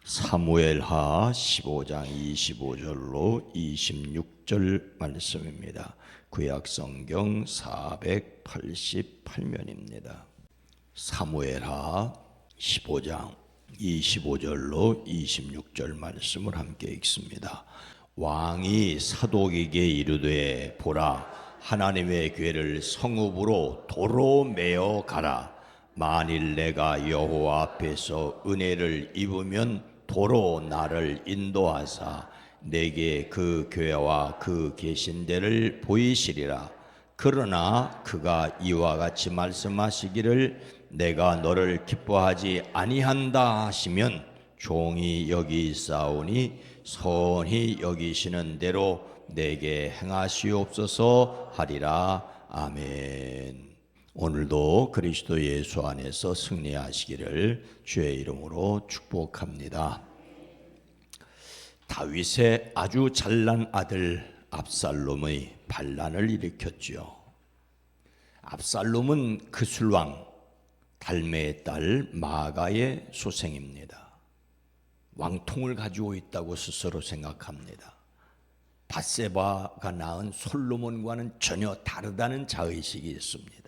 사무엘하 15장 25절로 26절 말씀입니다. 구약성경 488면입니다. 사무엘하 15장 25절로 26절 말씀을 함께 읽습니다. 왕이 사독에게 이르되 보라, 하나님의 궤를 성읍으로 도로 메어 가라. 만일 내가 여호와 앞에서 은혜를 입으면 도로 나를 인도하사 내게 그 궤와 그 계신 데를 보이시리라. 그러나 그가 이와 같이 말씀하시기를 내가 너를 기뻐하지 아니한다 하시면 종이 여기 있사오니 선히 여기시는 대로 내게 행하시옵소서 하리라. 아멘. 오늘도 그리스도 예수 안에서 승리하시기를 주의 이름으로 축복합니다. 다윗의 아주 잘난 아들 압살롬의 반란을 일으켰지요. 압살롬은 그술왕 달메의 딸 마아가의 소생입니다. 왕통을 가지고 있다고 스스로 생각합니다. 밧세바가 낳은 솔로몬과는 전혀 다르다는 자의식이 있습니다.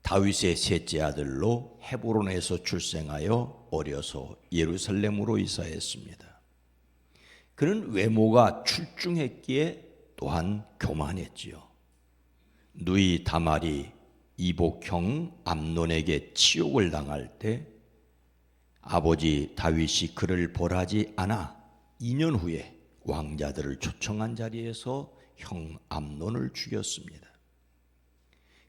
다윗의 셋째 아들로 헤브론에서 출생하여 어려서 예루살렘으로 이사했습니다. 그는 외모가 출중했기에 또한 교만했지요. 누이 다말이 이복형 암논에게 치욕을 당할 때 아버지 다윗이 그를 벌하지 않아 2년 후에 왕자들을 초청한 자리에서 형 암논을 죽였습니다.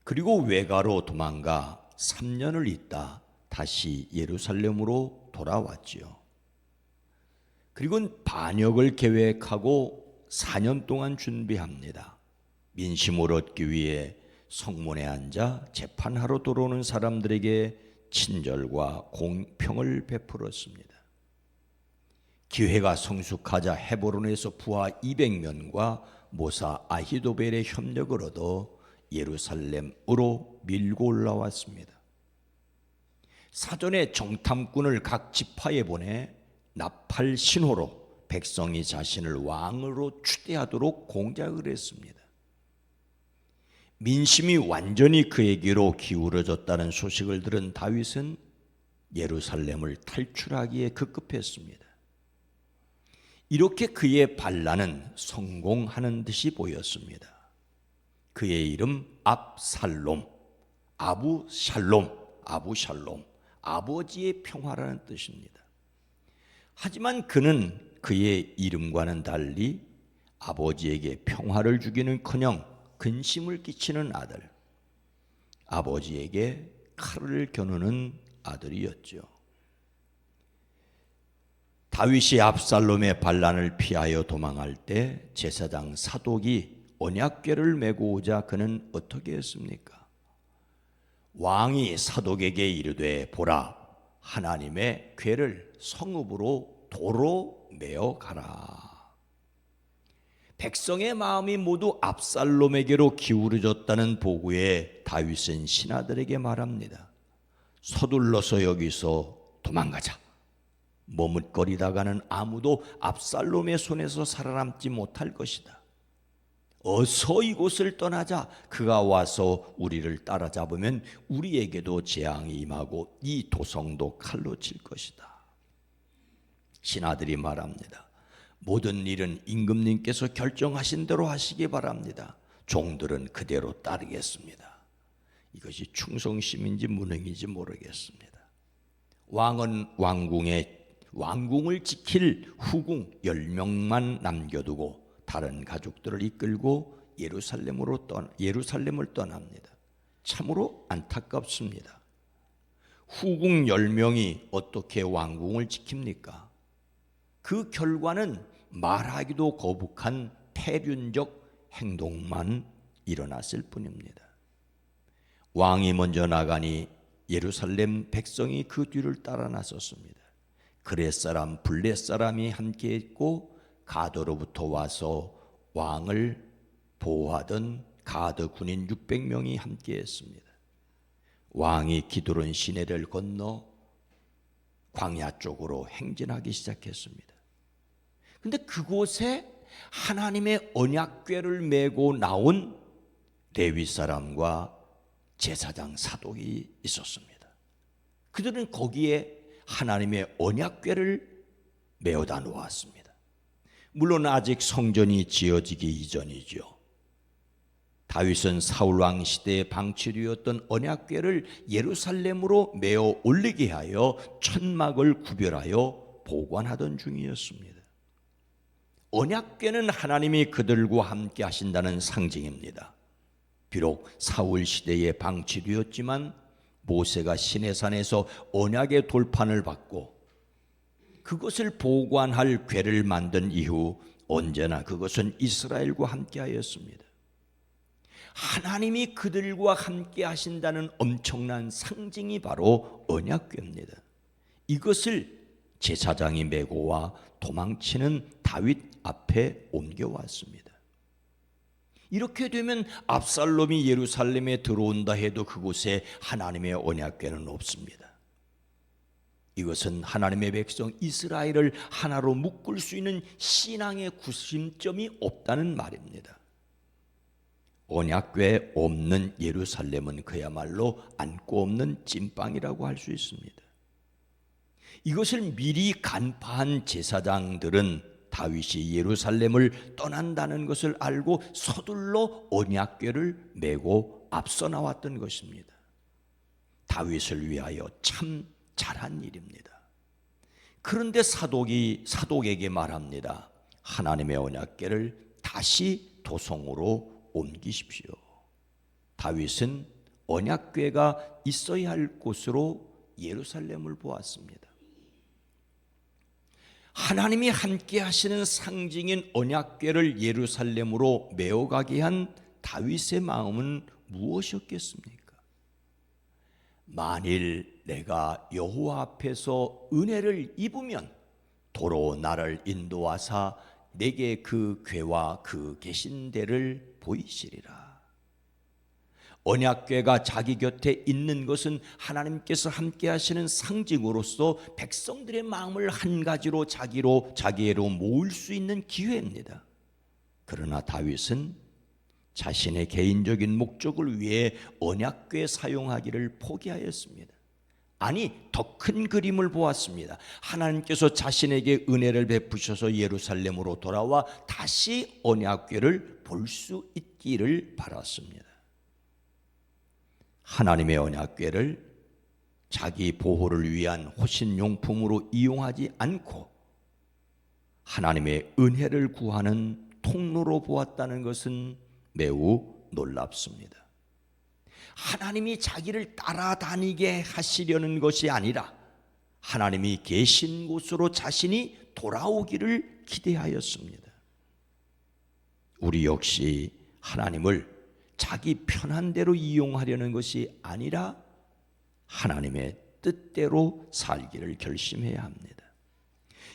그리고 외가로 도망가 3년을 있다 다시 예루살렘으로 돌아왔지요. 그리고 반역을 계획하고 4년 동안 준비합니다. 민심을 얻기 위해 성문에 앉아 재판하러 들어오는 사람들에게 친절과 공평을 베풀었습니다. 기회가 성숙하자 헤브론에서 부하 200명과 모사 아히도벨의 협력을 얻어 예루살렘으로 밀고 올라왔습니다. 사전에 정탐꾼을 각 지파에 보내 나팔 신호로 백성이 자신을 왕으로 추대하도록 공작을 했습니다. 민심이 완전히 그에게로 기울어졌다는 소식을 들은 다윗은 예루살렘을 탈출하기에 급급했습니다. 이렇게 그의 반란은 성공하는 듯이 보였습니다. 그의 이름 압살롬, 아부샬롬, 아버지의 평화라는 뜻입니다. 하지만 그는 그의 이름과는 달리 아버지에게 평화를 주기는커녕 근심을 끼치는 아들, 아버지에게 칼을 겨누는 아들이었죠. 다윗이 압살롬의 반란을 피하여 도망할 때 제사장 사독이 언약궤를 메고 오자 그는 어떻게 했습니까? 왕이 사독에게 이르되 보라, 하나님의 궤를 성읍으로 도로 메어 가라. 백성의 마음이 모두 압살롬에게로 기울어졌다는 보고에 다윗은 신하들에게 말합니다. 서둘러서 여기서 도망가자. 머뭇거리다가는 아무도 압살롬의 손에서 살아남지 못할 것이다. 어서 이곳을 떠나자. 그가 와서 우리를 따라잡으면 우리에게도 재앙이 임하고 이 도성도 칼로 칠 것이다. 신하들이 말합니다. 모든 일은 임금님께서 결정하신 대로 하시기 바랍니다. 종들은 그대로 따르겠습니다. 이것이 충성심인지 무능인지 모르겠습니다. 왕은 왕궁을 지킬 후궁 10명만 남겨두고 다른 가족들을 이끌고 예루살렘을 떠납니다. 참으로 안타깝습니다. 후궁 10명이 어떻게 왕궁을 지킵니까? 그 결과는 말하기도 거북한 패륜적 행동만 일어났을 뿐입니다. 왕이 먼저 나가니 예루살렘 백성이 그 뒤를 따라 나섰습니다. 그렛 사람, 블렛 사람이 함께했고 가드로부터 와서 왕을 보호하던 가드 군인 600명이 함께했습니다. 왕이 기드론 시내를 건너 광야 쪽으로 행진하기 시작했습니다. 근데 그곳에 하나님의 언약궤를 메고 나온 레위 사람과 제사장 사독이 있었습니다. 그들은 거기에 하나님의 언약궤를 메어다 놓았습니다. 물론 아직 성전이 지어지기 이전이죠. 다윗은 사울 왕 시대에 방치되었던 언약궤를 예루살렘으로 메어 올리게 하여 천막을 구별하여 보관하던 중이었습니다. 언약궤는 하나님이 그들과 함께 하신다는 상징입니다. 비록 사울 시대에 방치되었지만 모세가 시내산에서 언약의 돌판을 받고 그것을 보관할 궤를 만든 이후 언제나 그것은 이스라엘과 함께 하였습니다. 하나님이 그들과 함께 하신다는 엄청난 상징이 바로 언약궤입니다. 이것을 제사장이 메고 와 도망치는 다윗 앞에 옮겨왔습니다. 이렇게 되면 압살롬이 예루살렘에 들어온다 해도 그곳에 하나님의 언약궤는 없습니다. 이것은 하나님의 백성 이스라엘을 하나로 묶을 수 있는 신앙의 구심점이 없다는 말입니다. 언약궤 없는 예루살렘은 그야말로 안고 없는 찐빵이라고 할 수 있습니다. 이것을 미리 간파한 제사장들은 다윗이 예루살렘을 떠난다는 것을 알고 서둘러 언약궤를 메고 앞서 나왔던 것입니다. 다윗을 위하여 참 잘한 일입니다. 그런데 사독에게 말합니다. 하나님의 언약궤를 다시 도성으로 옮기십시오. 다윗은 언약궤가 있어야 할 곳으로 예루살렘을 보았습니다. 하나님이 함께 하시는 상징인 언약궤를 예루살렘으로 메어가게 한 다윗의 마음은 무엇이었겠습니까? 만일 내가 여호와 앞에서 은혜를 입으면 도로 나를 인도하사 내게 그 궤와 그 계신 데를 보이시리라. 언약궤가 자기 곁에 있는 것은 하나님께서 함께 하시는 상징으로서 백성들의 마음을 한 가지로 자기애로 모을 수 있는 기회입니다. 그러나 다윗은 자신의 개인적인 목적을 위해 언약궤 사용하기를 포기하였습니다. 아니, 더 큰 그림을 보았습니다. 하나님께서 자신에게 은혜를 베푸셔서 예루살렘으로 돌아와 다시 언약궤를 볼 수 있기를 바랐습니다. 하나님의 언약궤를 자기 보호를 위한 호신용품으로 이용하지 않고 하나님의 은혜를 구하는 통로로 보았다는 것은 매우 놀랍습니다. 하나님이 자기를 따라다니게 하시려는 것이 아니라 하나님이 계신 곳으로 자신이 돌아오기를 기대하였습니다. 우리 역시 하나님을 자기 편한 대로 이용하려는 것이 아니라 하나님의 뜻대로 살기를 결심해야 합니다.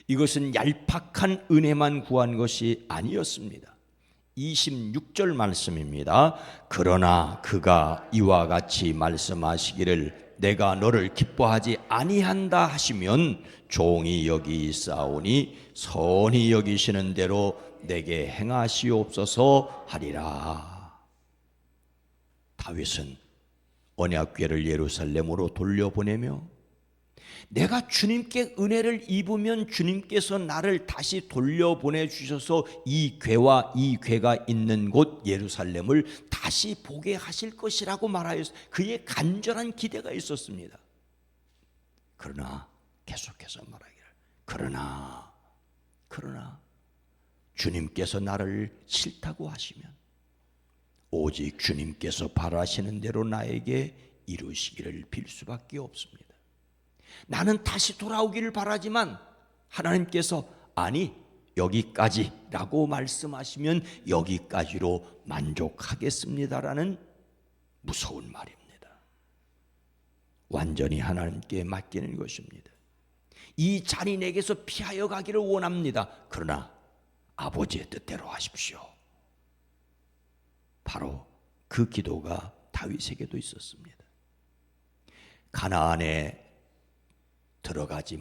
이것은 얄팍한 은혜만 구한 것이 아니었습니다. 26절 말씀입니다. 그러나 그가 이와 같이 말씀하시기를 내가 너를 기뻐하지 아니한다 하시면 종이 여기 있사오니 선히 여기시는 대로 내게 행하시옵소서 하리라. 다윗은 언약궤를 예루살렘으로 돌려보내며 내가 주님께 은혜를 입으면 주님께서 나를 다시 돌려보내 주셔서 이 궤와 이 궤가 있는 곳 예루살렘을 다시 보게 하실 것이라고 말하였어요. 그의 간절한 기대가 있었습니다. 그러나 계속해서 말하기를 그러나 주님께서 나를 싫다고 하시면 오직 주님께서 바라시는 대로 나에게 이루시기를 빌 수밖에 없습니다. 나는 다시 돌아오기를 바라지만 하나님께서 아니 여기까지라고 말씀하시면 여기까지로 만족하겠습니다라는 무서운 말입니다. 완전히 하나님께 맡기는 것입니다. 이 잔인에게서 피하여 가기를 원합니다. 그러나 아버지의 뜻대로 하십시오. 바로 그 기도가 다윗에게도 있었습니다. 가나안에 들어가지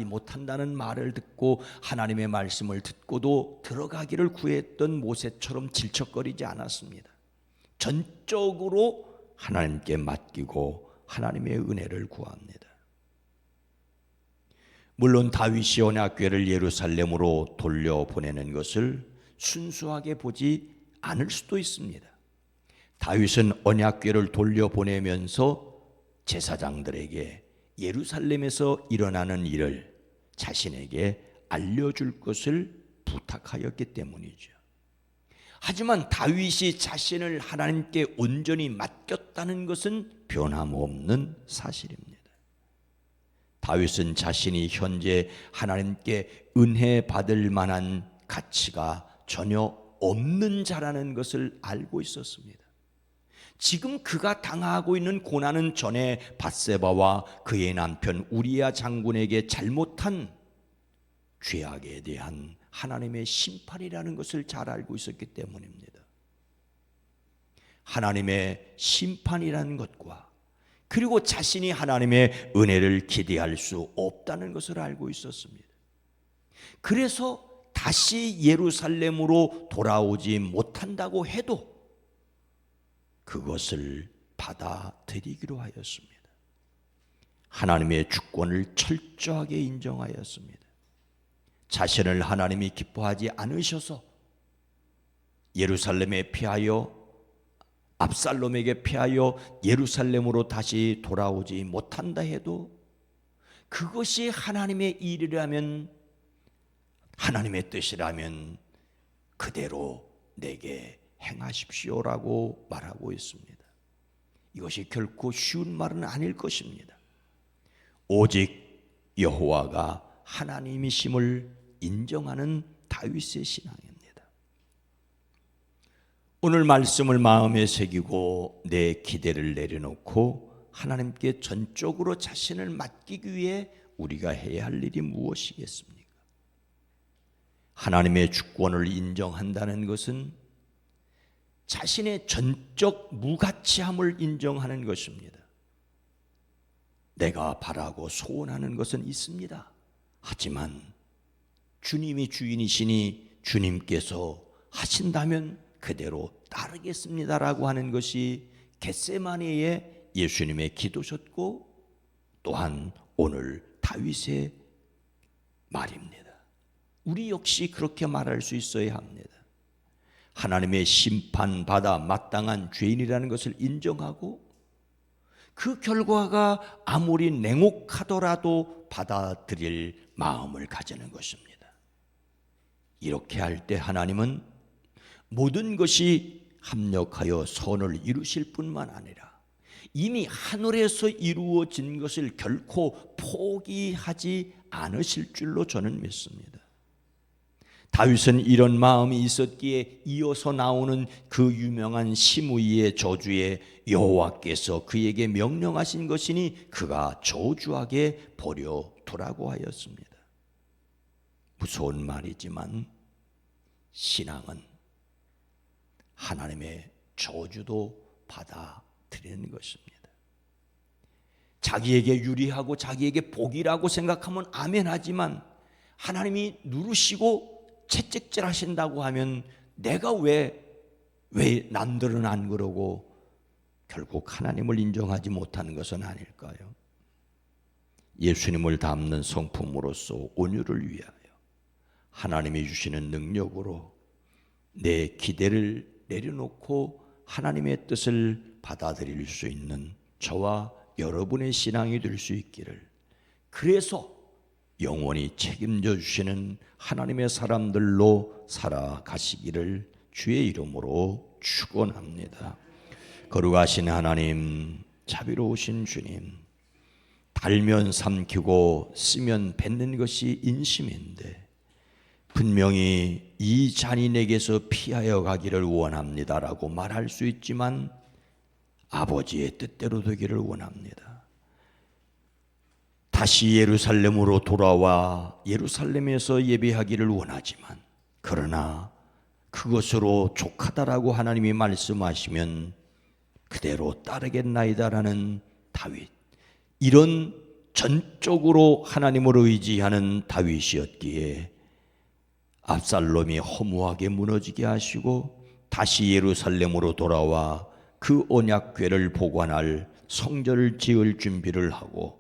못한다는 말을 듣고 하나님의 말씀을 듣고도 들어가기를 구했던 모세처럼 질척거리지 않았습니다. 전적으로 하나님께 맡기고 하나님의 은혜를 구합니다. 물론 다윗이 언약궤를 예루살렘으로 돌려보내는 것을 순수하게 보지 않을 수도 있습니다. 다윗은 언약궤를 돌려보내면서 제사장들에게 예루살렘에서 일어나는 일을 자신에게 알려줄 것을 부탁하였기 때문이죠. 하지만 다윗이 자신을 하나님께 온전히 맡겼다는 것은 변함없는 사실입니다. 다윗은 자신이 현재 하나님께 은혜 받을 만한 가치가 전혀 없는 자라는 것을 알고 있었습니다. 지금 그가 당하고 있는 고난은 전에 밧세바와 그의 남편 우리야 장군에게 잘못한 죄악에 대한 하나님의 심판이라는 것을 잘 알고 있었기 때문입니다. 하나님의 심판이라는 것과 그리고 자신이 하나님의 은혜를 기대할 수 없다는 것을 알고 있었습니다. 그래서 다시 예루살렘으로 돌아오지 못한다고 해도 그것을 받아들이기로 하였습니다. 하나님의 주권을 철저하게 인정하였습니다. 자신을 하나님이 기뻐하지 않으셔서 예루살렘에 피하여 압살롬에게 피하여 예루살렘으로 다시 돌아오지 못한다 해도 그것이 하나님의 일이라면, 하나님의 뜻이라면 그대로 내게 행하십시오라고 말하고 있습니다. 이것이 결코 쉬운 말은 아닐 것입니다. 오직 여호와가 하나님이심을 인정하는 다윗의 신앙입니다. 오늘 말씀을 마음에 새기고 내 기대를 내려놓고 하나님께 전적으로 자신을 맡기기 위해 우리가 해야 할 일이 무엇이겠습니까? 하나님의 주권을 인정한다는 것은 자신의 전적 무가치함을 인정하는 것입니다. 내가 바라고 소원하는 것은 있습니다. 하지만 주님이 주인이시니 주님께서 하신다면 그대로 따르겠습니다라고 하는 것이 겟세마네의 예수님의 기도셨고 또한 오늘 다윗의 말입니다. 우리 역시 그렇게 말할 수 있어야 합니다. 하나님의 심판받아 마땅한 죄인이라는 것을 인정하고 그 결과가 아무리 냉혹하더라도 받아들일 마음을 가지는 것입니다. 이렇게 할 때 하나님은 모든 것이 합력하여 선을 이루실 뿐만 아니라 이미 하늘에서 이루어진 것을 결코 포기하지 않으실 줄로 저는 믿습니다. 다윗은 이런 마음이 있었기에 이어서 나오는 그 유명한 시므이의 저주에 여호와께서 그에게 명령하신 것이니 그가 저주하게 버려두라고 하였습니다. 무서운 말이지만 신앙은 하나님의 저주도 받아들이는 것입니다. 자기에게 유리하고 자기에게 복이라고 생각하면 아멘하지만 하나님이 누르시고 채찍질 하신다고 하면 내가 왜 남들은 안 그러고 결국 하나님을 인정하지 못하는 것은 아닐까요? 예수님을 닮는 성품으로서 온유를 위하여 하나님이 주시는 능력으로 내 기대를 내려놓고 하나님의 뜻을 받아들일 수 있는 저와 여러분의 신앙이 될 수 있기를, 그래서 영원히 책임져 주시는 하나님의 사람들로 살아가시기를 주의 이름으로 축원합니다. 거룩하신 하나님, 자비로우신 주님, 달면 삼키고 쓰면 뱉는 것이 인심인데 분명히 이 잔인에게서 피하여 가기를 원합니다라고 말할 수 있지만 아버지의 뜻대로 되기를 원합니다. 다시 예루살렘으로 돌아와 예루살렘에서 예배하기를 원하지만 그러나 그것으로 족하다라고 하나님이 말씀하시면 그대로 따르겠나이다라는 다윗, 이런 전적으로 하나님을 의지하는 다윗이었기에 압살롬이 허무하게 무너지게 하시고 다시 예루살렘으로 돌아와 그 언약궤를 보관할 성전을 지을 준비를 하고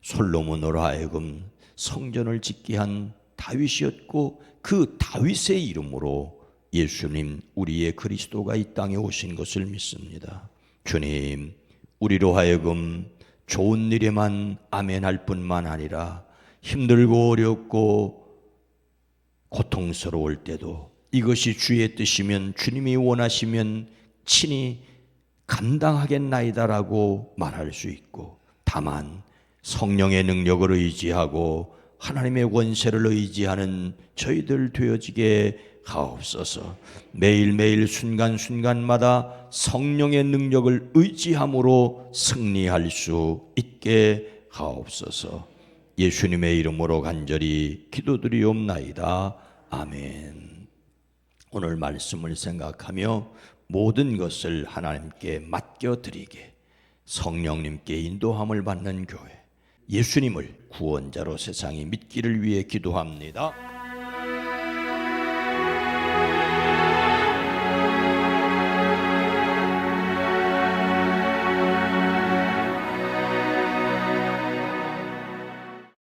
솔로몬으로 하여금 성전을 짓게 한 다윗이었고, 그 다윗의 이름으로 예수님, 우리의 그리스도가 이 땅에 오신 것을 믿습니다. 주님, 우리로 하여금 좋은 일에만 아멘할 뿐만 아니라 힘들고 어렵고 고통스러울 때도 이것이 주의 뜻이면, 주님이 원하시면 친히 감당하겠나이다라고 말할 수 있고, 다만 성령의 능력을 의지하고 하나님의 권세를 의지하는 저희들 되어지게 하옵소서. 매일매일 순간순간마다 성령의 능력을 의지함으로 승리할 수 있게 하옵소서. 예수님의 이름으로 간절히 기도드리옵나이다. 아멘. 오늘 말씀을 생각하며 모든 것을 하나님께 맡겨드리게, 성령님께 인도함을 받는 교회, 예수님을 구원자로 세상이 믿기를 위해 기도합니다.